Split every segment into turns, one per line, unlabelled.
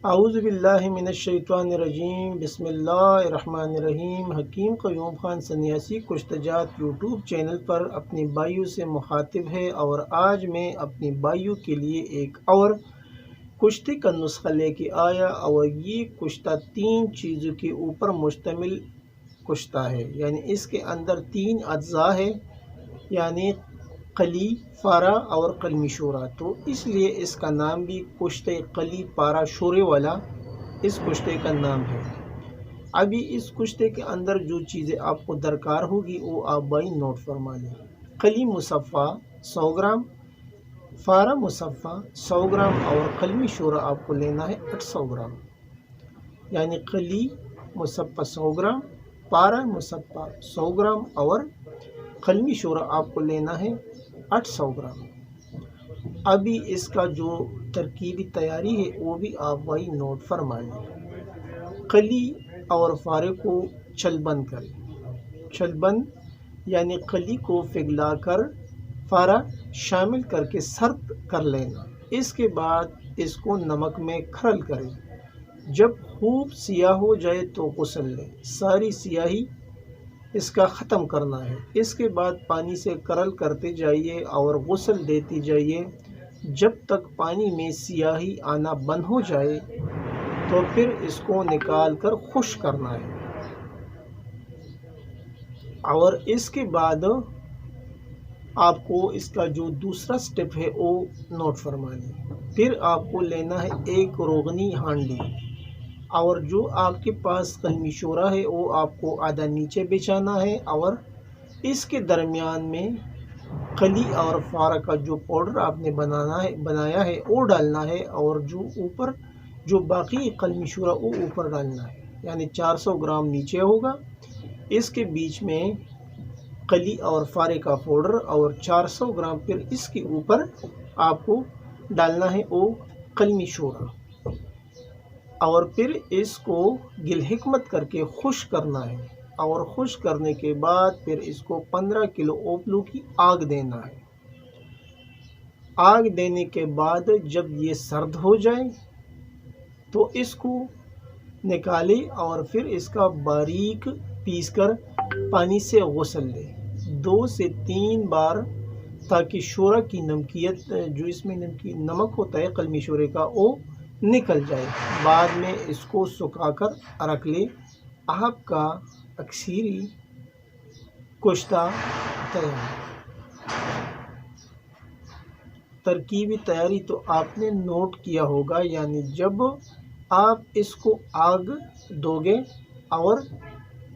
اعوذ باللہ من الشیطان الرجیم، بسم اللہ الرحمن الرحیم۔ حکیم قیوم خان سنیاسی کشتہ جات یوٹیوب چینل پر اپنی بائیوں سے مخاطب ہے، اور آج میں اپنی بائیوں کے لیے ایک اور کشتے کا نسخہ لے کے آیا، اور یہ کشتہ 3 چیزوں کے اوپر مشتمل کشتہ ہے، یعنی اس کے اندر 3 اجزاء ہے، یعنی قلی، پارا اور قلمی شورا۔ تو اس لیے اس کا نام بھی کشتے قلی پارا شورے والا اس کشتے کا نام ہے۔ ابھی اس کشتے کے اندر جو چیزیں آپ کو درکار ہوگی وہ آپ بھائی نوٹ فرما لیں۔ قلی مصفہ 100 گرام، پارا مصفہ 100 گرام اور قلمی شورا آپ کو لینا ہے 800 گرام، یعنی قلی مصفہ 100 گرام، پارا مصفہ 100 گرام اور قلمی شورا آپ کو لینا ہے 800 گرام۔ ابھی اس کا جو ترکیبی تیاری ہے وہ بھی آپ بھائی نوٹ فرما لیں۔ قلی اور پارے کو چھل بند کریں، چھل بند یعنی قلی کو پگھلا کر پارا شامل کر کے سرد کر لینا۔ اس کے بعد اس کو نمک میں کھرل کریں، جب خوب سیاہ ہو جائے تو غسل لیں، ساری سیاہی اس کا ختم کرنا ہے۔ اس کے بعد پانی سے کرل کرتے جائیے اور غسل دیتی جائیے، جب تک پانی میں سیاہی آنا بند ہو جائے، تو پھر اس کو نکال کر خشک کرنا ہے۔ اور اس کے بعد آپ کو اس کا جو دوسرا سٹیپ ہے وہ نوٹ فرمانی۔ پھر آپ کو لینا ہے ایک روغنی ہانڈی، اور جو آپ کے پاس قلمی شورا ہے وہ آپ کو آدھا نیچے بچھانا ہے، اور اس کے درمیان میں قلی اور پارا کا جو پاؤڈر آپ نے بنایا ہے وہ ڈالنا ہے، اور جو اوپر جو باقی قلمی شورا وہ اوپر ڈالنا ہے، یعنی 400 گرام نیچے ہوگا، اس کے بیچ میں قلی اور پارے کا پاؤڈر، اور 400 گرام پھر اس کے اوپر آپ کو ڈالنا ہے وہ قلمی شورا، اور پھر اس کو گل حکمت کر کے خشک کرنا ہے، اور خشک کرنے کے بعد پھر اس کو 15 کلو اوپلو کی آگ دینا ہے۔ آگ دینے کے بعد جب یہ سرد ہو جائے تو اس کو نکالے، اور پھر اس کا باریک پیس کر پانی سے غسل لے 2 سے 3 بار، تاکہ شورا کی نمکیت جو اس میں نمک ہوتا ہے قلمی شورے کا وہ نکل جائے۔ بعد میں اس کو سکھا کر رکھ لے، آپ کا اکثیری کشتہ تیار۔ ترکیبی تیاری تو آپ نے نوٹ کیا ہوگا، یعنی جب آپ اس کو آگ دو گے اور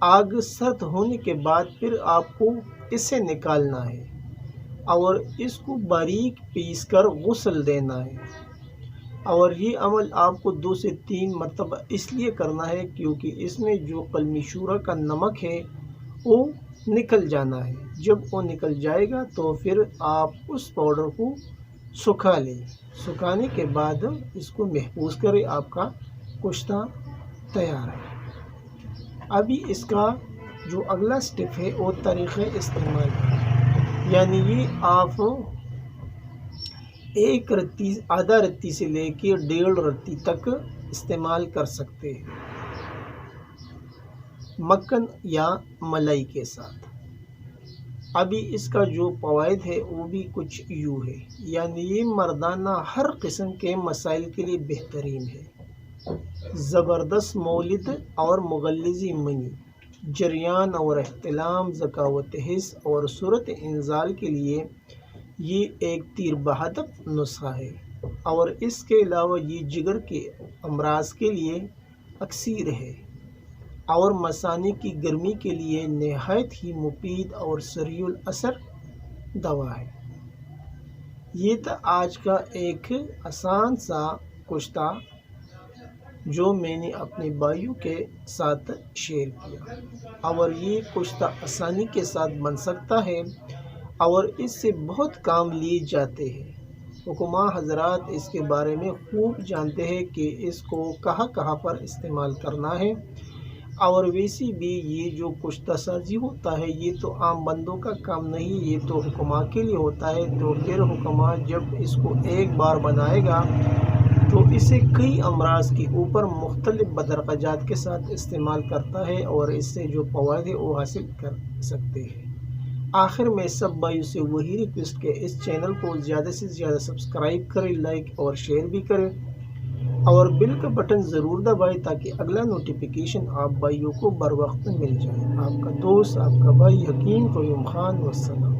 آگ سرد ہونے کے بعد پھر آپ کو اسے نکالنا ہے، اور اس کو باریک پیس کر غسل دینا ہے، اور یہ عمل آپ کو 2 سے 3 مرتبہ اس لیے کرنا ہے کیونکہ اس میں جو قلمی شورا کا نمک ہے وہ نکل جانا ہے۔ جب وہ نکل جائے گا تو پھر آپ اس پاؤڈر کو سکھا لیں، سکھانے کے بعد اس کو محفوظ کریں، آپ کا کشتہ تیار ہے۔ ابھی اس کا جو اگلا سٹیپ ہے وہ طریقہ استعمال ہے، یعنی یہ آپ ایک رتی، آدھا رتی سے لے کے 1.5 رتی تک استعمال کر سکتے ہیں، مکھن یا ملائی کے ساتھ۔ ابھی اس کا جو فوائد ہے وہ بھی کچھ یوں ہے، یعنی یہ مردانہ ہر قسم کے مسائل کے لیے بہترین ہے۔ زبردست مولد اور مغلظی منی، جریان اور احتلام، ذکاوت حس اور صورت انزال کے لیے یہ ایک تیر بہدف نسخہ ہے، اور اس کے علاوہ یہ جگر کے امراض کے لیے اکسیر ہے، اور مثانے کی گرمی کے لیے نہایت ہی مفید اور سریع الاثر دوا ہے۔ یہ تھا آج کا ایک آسان سا کشتہ جو میں نے اپنے بھائیوں کے ساتھ شیئر کیا، اور یہ کشتہ آسانی کے ساتھ بن سکتا ہے، اور اس سے بہت کام لیے جاتے ہیں۔ حکماء حضرات اس کے بارے میں خوب جانتے ہیں کہ اس کو کہاں کہاں پر استعمال کرنا ہے، اور ویسے بھی یہ جو کشتہ سازی ہوتا ہے یہ تو عام بندوں کا کام نہیں، یہ تو حکماء کے لیے ہوتا ہے۔ تو پھر حکماء جب اس کو ایک بار بنائے گا تو اسے کئی امراض کے اوپر مختلف بدرقجات کے ساتھ استعمال کرتا ہے اور اس سے جو فوائد ہے وہ حاصل کر سکتے ہیں۔ آخر میں سب بھائیوں سے وہی ریکویسٹ کہ اس چینل کو زیادہ سے زیادہ سبسکرائب کریں، لائک اور شیئر بھی کریں اور بیل کا بٹن ضرور دبائیں تاکہ اگلا نوٹیفیکیشن آپ بھائیوں کو بر وقت مل جائے۔ آپ کا دوست، آپ کا بھائی حکیم قیوم خان، والسلام۔